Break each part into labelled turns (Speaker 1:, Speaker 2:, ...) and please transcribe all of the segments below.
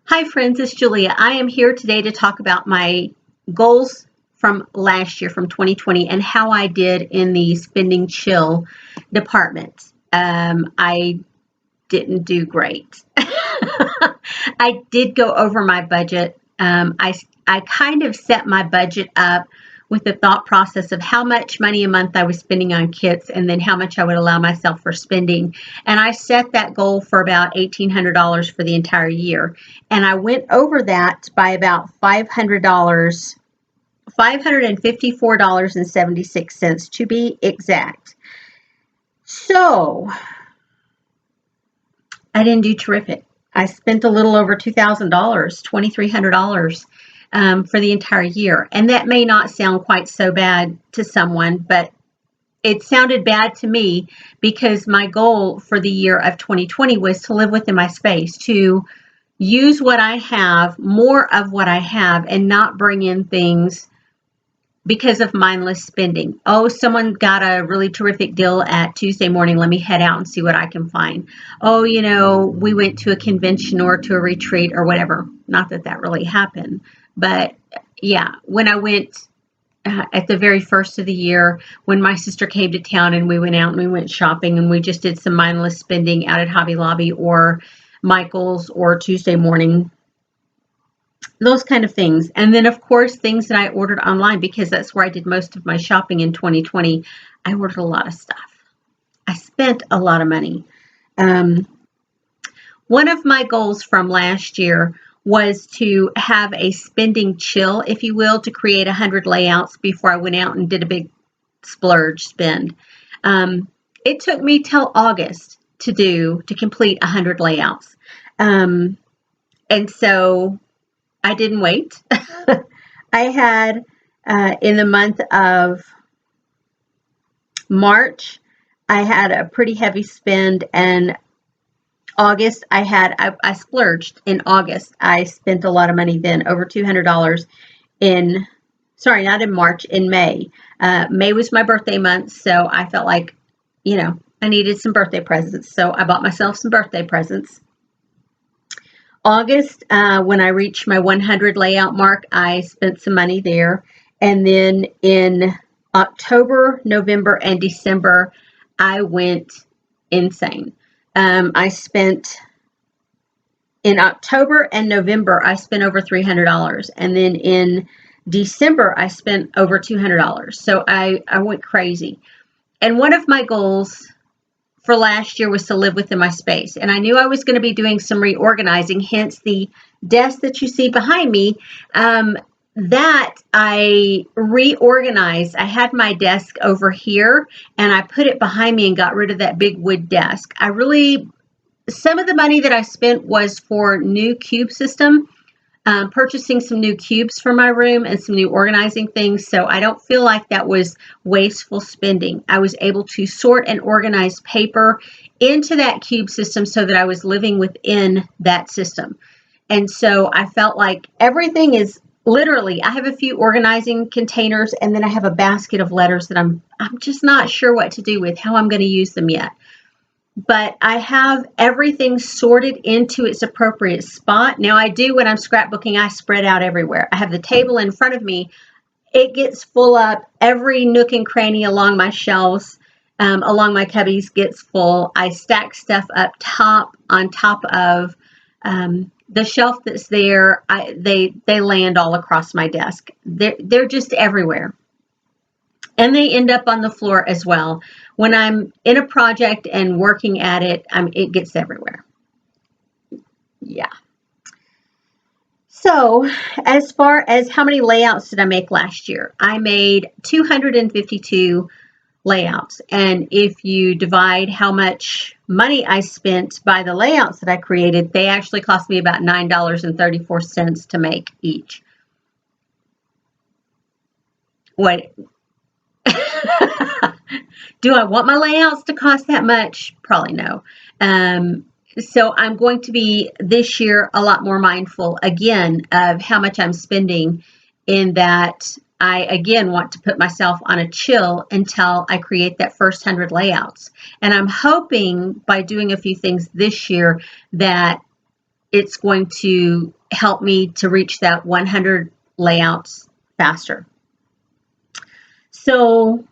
Speaker 1: Hi friends, it's Julia. I am here today to talk about my goals from last year, from 2020, and how I did in the spending chill department. I didn't do great. I did go over my budget. I kind of set my budget up with the thought process of how much money a month I was spending on kits and then how much I would allow myself for spending. And I set that goal for about $1,800 for the entire year. And I went over that by about $500, $554.76 to be exact. So I didn't do terrific. I spent a little over $2,000, $2,300 for the entire year. And that may not sound quite so bad to someone, but it sounded bad to me because my goal for the year of 2020 was to live within my space, to use what I have, more of what I have, and not bring in things because of mindless spending. Oh, someone got a really terrific deal at Tuesday morning. Let me head out and see what I can find. Oh, we went to a convention or to a retreat or whatever. Not that that really happened. But yeah, when I went at the very first of the year, when my sister came to town and we went out and we went shopping and we just did some mindless spending out at Hobby Lobby or Michael's or Tuesday morning, those kind of things. And then, of course, things that I ordered online because that's where I did most of my shopping in 2020. I ordered a lot of stuff. I spent a lot of money. Um, One of my goals from last year was to have a spending chill, if you will, to create 100 layouts before I went out and did a big splurge spend. Um, it took me till August to complete 100 layouts. Um, and so I didn't wait. I had in the month of March, I had a pretty heavy spend, and August, I splurged in August. I spent a lot of money then, over $200 in, sorry, not in March, in May. May was my birthday month, so I felt like, I needed some birthday presents. So I bought myself some birthday presents. August, when I reached my 100 layout mark, I spent some money there. And then in October, November, and December, I went insane. I spent in October and November, I spent over $300. And then in December, I spent over $200. So I went crazy. And one of my goals for last year was to live within my space. And I knew I was going to be doing some reorganizing, hence the desk that you see behind me. That I reorganized. I had my desk over here and I put it behind me and got rid of that big wood desk. Some of the money that I spent was for new cube system, purchasing some new cubes for my room and some new organizing things. So I don't feel like that was wasteful spending. I was able to sort and organize paper into that cube system so that I was living within that system. And so I felt like everything is literally, I have a few organizing containers and then I have a basket of letters that I'm just not sure what to do with, how I'm going to use them yet. But I have everything sorted into its appropriate spot. Now I do, when I'm scrapbooking, I spread out everywhere. I have the table in front of me. It gets full up. Every nook and cranny along my shelves, along my cubbies gets full. I stack stuff up top on top of the shelf that's there. They land all across my desk. They're just everywhere. And they end up on the floor as well. When I'm in a project and working at it, it gets everywhere. Yeah. So as far as how many layouts did I make last year? I made 252 layouts. And if you divide how much money I spent by the layouts that I created, they actually cost me about $9.34 to make each. What? Do I want my layouts to cost that much? Probably no. So I'm going to be this year a lot more mindful again of how much I'm spending, in that I again want to put myself on a chill until I create that first 100 layouts. And I'm hoping by doing a few things this year that it's going to help me to reach that 100 layouts faster. So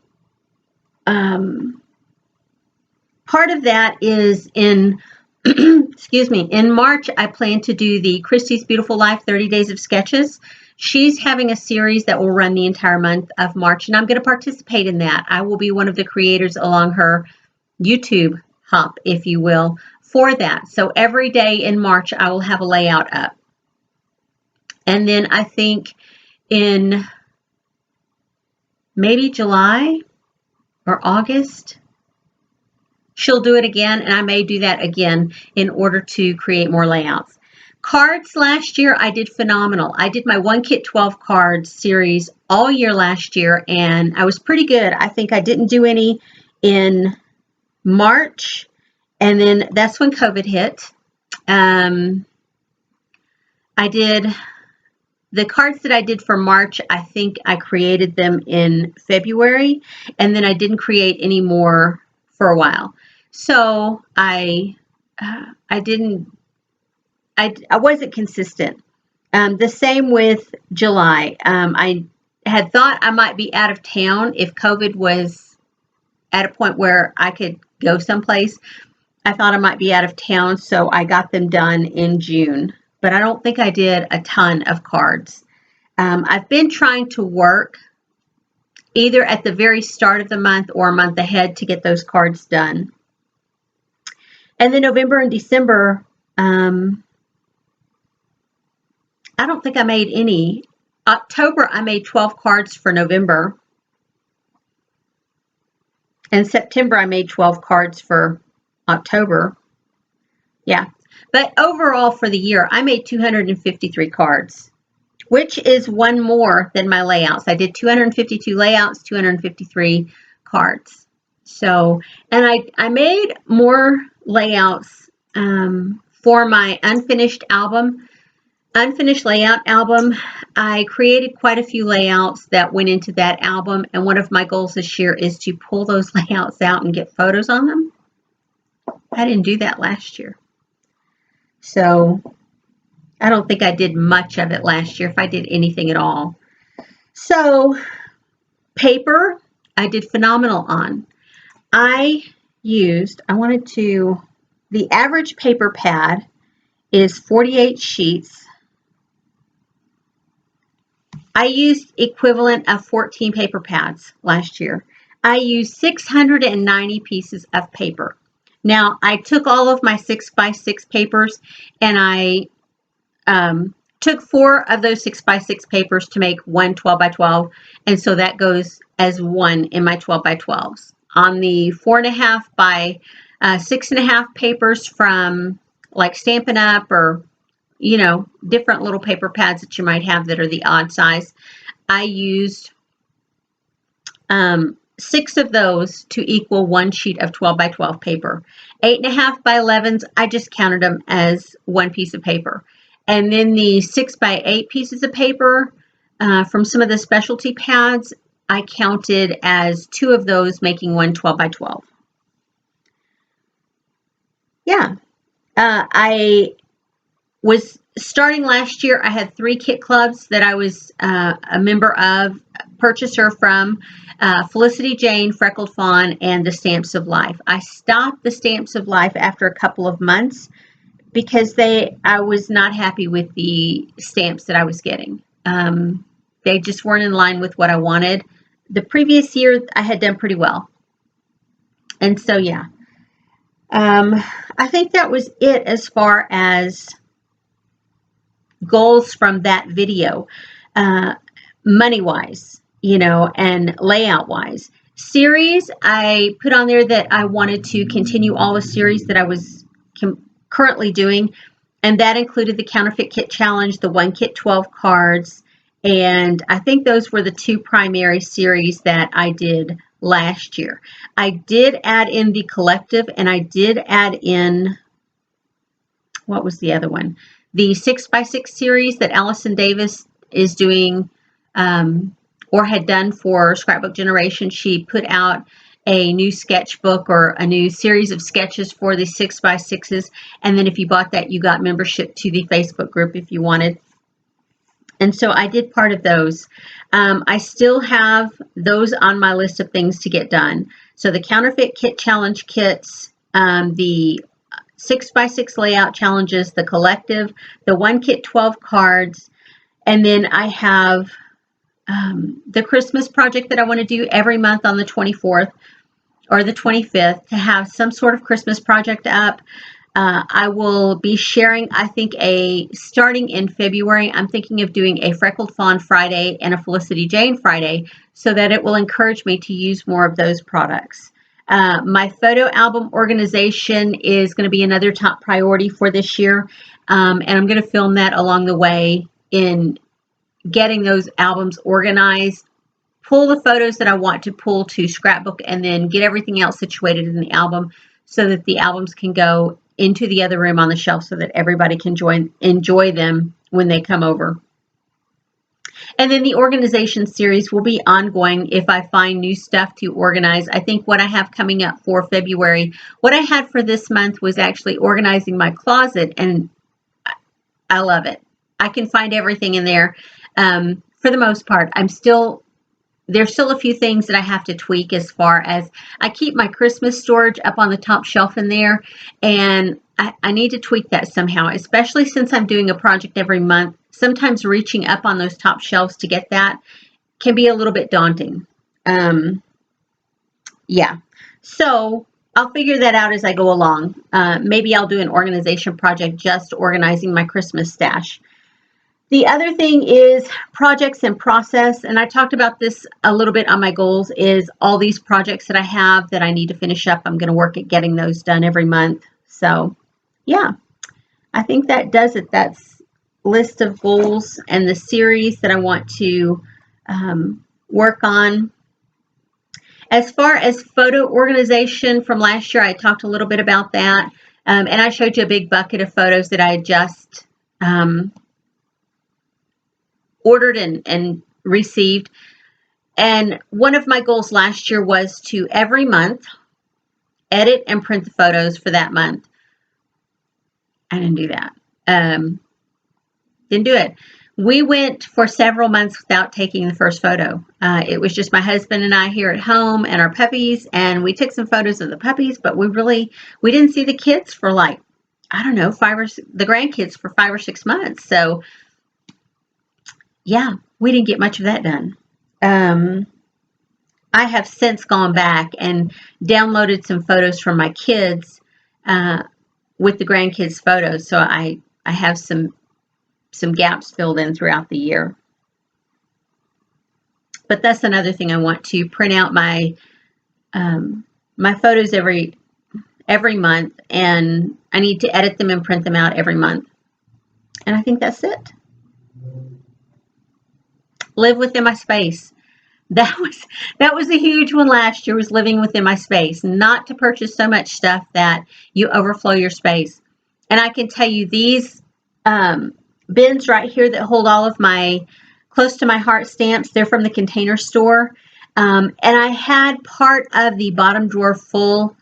Speaker 1: part of that is in excuse me, in March, I plan to do the Christy's Beautiful Life 30 Days of Sketches. She's having a series that will run the entire month of March, and I'm going to participate in that. I will be one of the creators along her YouTube hop, if you will, for that. So every day in March, I will have a layout up. And then I think in maybe July or August, she'll do it again, and I may do that again in order to create more layouts. Cards last year, I did phenomenal. I did my 1 Kit 12 cards series all year last year, and I was pretty good. I think I didn't do any in March, and then that's when COVID hit. I did the cards that I did for March, I think I created them in February, and then I didn't create any more for a while. So I wasn't consistent. The same with July. I had thought I might be out of town if COVID was at a point where I could go someplace. I thought I might be out of town, so I got them done in June. But I don't think I did a ton of cards. I've been trying to work either at the very start of the month or a month ahead to get those cards done. And then November and December, I don't think I made any. October, I made 12 cards for November. And September, I made 12 cards for October. Yeah. But overall for the year, I made 253 cards, which is one more than my layouts. I did 252 layouts, 253 cards. So, and I made more layouts for my unfinished layout album. I created quite a few layouts that went into that album, and one of my goals this year is to pull those layouts out and get photos on them. I didn't do that last year. So I don't think I did much of it last year, if I did anything at all. So paper, I did phenomenal on. The average paper pad is 48 sheets. I used equivalent of 14 paper pads last year. I used 690 pieces of paper. Now, I took all of my 6x6 papers and I took 4 of those 6x6 papers to make one 12x12, and so that goes as one in my 12x12s. On the 4.5 by 6.5 papers from like Stampin' Up! Or different little paper pads that you might have that are the odd size, I used 6 of those to equal one sheet of 12x12 paper. 8.5 by 11s, I just counted them as one piece of paper. And then the 6x8 pieces of paper from some of the specialty pads, I counted as 2 of those, making one 12x12. Yeah. I was starting last year, I had 3 kit clubs that I was a member of, purchaser from Felicity Jane, Freckled Fawn, and the Stamps of Life. I stopped the Stamps of Life after a couple of months because I was not happy with the stamps that I was getting. They just weren't in line with what I wanted. The previous year, I had done pretty well. And so, yeah. I think that was it as far as goals from that video, money-wise, and layout-wise. Series, I put on there that I wanted to continue all the series that I was currently doing, and that included the Counterfeit Kit Challenge, the 1 Kit 12 cards, and I think those were the 2 primary series that I did last year. I did add in the collective, and I did add in, what was the other one? The 6x6 series that Allison Davis is doing or had done for Scrapbook Generation. She put out a new sketchbook or a new series of sketches for the 6x6s. And then if you bought that, you got membership to the Facebook group if you wanted. And so I did part of those. I still have those on my list of things to get done. So the counterfeit kit challenge kits, the 6x6 layout challenges, the collective, the 1 kit 12 cards, and then I have the Christmas project that I want to do every month on the 24th or the 25th to have some sort of Christmas project up. I will be sharing, I think, starting in February, I'm thinking of doing a Freckled Fawn Friday and a Felicity Jane Friday so that it will encourage me to use more of those products. My photo album organization is going to be another top priority for this year, and I'm going to film that along the way in getting those albums organized, pull the photos that I want to pull to scrapbook, and then get everything else situated in the album so that the albums can go into the other room on the shelf so that everybody can enjoy them when they come over. And then the organization series will be ongoing if I find new stuff to organize. I think what I have coming up for February, what I had for this month was actually organizing my closet, and I love it. I can find everything in there. For the most part, there's still a few things that I have to tweak as far as I keep my Christmas storage up on the top shelf in there, and I need to tweak that somehow, especially since I'm doing a project every month. Sometimes reaching up on those top shelves to get that can be a little bit daunting. Yeah, so I'll figure that out as I go along. Maybe I'll do an organization project just organizing my Christmas stash. The other thing is projects and process, and I talked about this a little bit on my goals, is all these projects that I have that I need to finish up. I'm going to work at getting those done every month. So, yeah, I think that does it. That's list of goals and the series that I want to work on. As far as photo organization from last year, I talked a little bit about that, and I showed you a big bucket of photos that I just ordered and received. And one of my goals last year was to every month edit and print the photos for that month. I didn't do that. Didn't do it. We went for several months without taking the first photo. It was just my husband and I here at home and our puppies, and we took some photos of the puppies, but we didn't see the kids for like, I don't know, the grandkids for 5 or 6 months. So yeah, we didn't get much of that done. I have since gone back and downloaded some photos from my kids with the grandkids' photos, so I have some gaps filled in throughout the year. But that's another thing. I want to print out my my photos every month, and I need to edit them and print them out every month. And I think that's it. Live within my space. That was a huge one last year, was living within my space, not to purchase so much stuff that you overflow your space. And I can tell you these bins right here that hold all of my close to my heart stamps, they're from the Container Store. And I had part of the bottom drawer full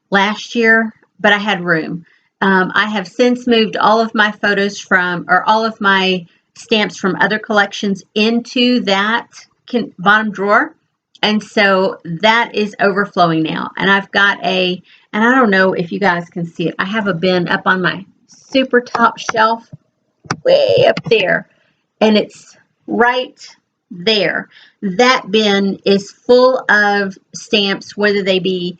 Speaker 1: last year, but I had room. I have since moved all of my photos all of my stamps from other collections into that bottom drawer, and so that is overflowing now. And I've got and I don't know if you guys can see it, I have a bin up on my super top shelf way up there, and it's right there. That bin is full of stamps, whether they be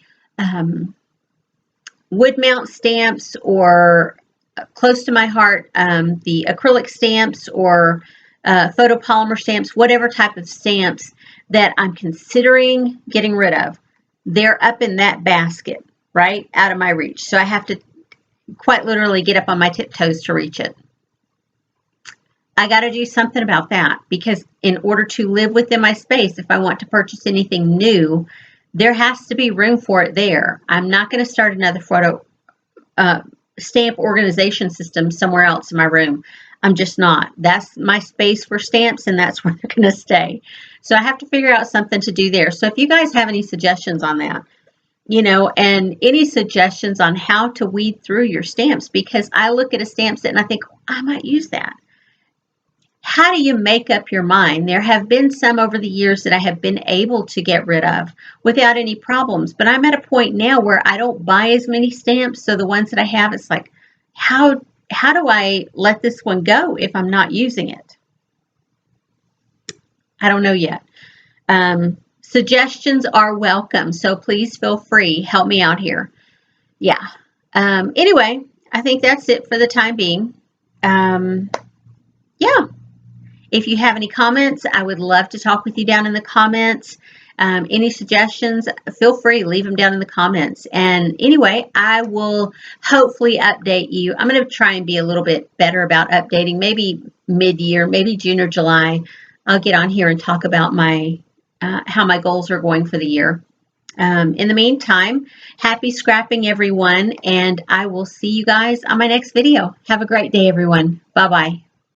Speaker 1: wood mount stamps or close to my heart, the acrylic stamps or photopolymer stamps, whatever type of stamps that I'm considering getting rid of. They're up in that basket, right out of my reach. So I have to quite literally get up on my tiptoes to reach it. I got to do something about that, because in order to live within my space, if I want to purchase anything new, there has to be room for it there. I'm not going to start another photo stamp organization system somewhere else in my room. I'm just not. That's my space for stamps, and that's where they're going to stay. So I have to figure out something to do there. So if you guys have any suggestions on that, and any suggestions on how to weed through your stamps, because I look at a stamp set and I think, I might use that. How do you make up your mind? There have been some over the years that I have been able to get rid of without any problems, but I'm at a point now where I don't buy as many stamps, so the ones that I have, it's like, how do I let this one go if I'm not using it? I don't know yet. Suggestions are welcome, so please feel free. Help me out here. Yeah. Anyway, I think that's it for the time being. Yeah. If you have any comments, I would love to talk with you down in the comments. Any suggestions, feel free, leave them down in the comments. And anyway, I will hopefully update you. I'm going to try and be a little bit better about updating, maybe mid-year, maybe June or July. I'll get on here and talk about my how my goals are going for the year. In the meantime, happy scrapping, everyone, and I will see you guys on my next video. Have a great day, everyone. Bye-bye.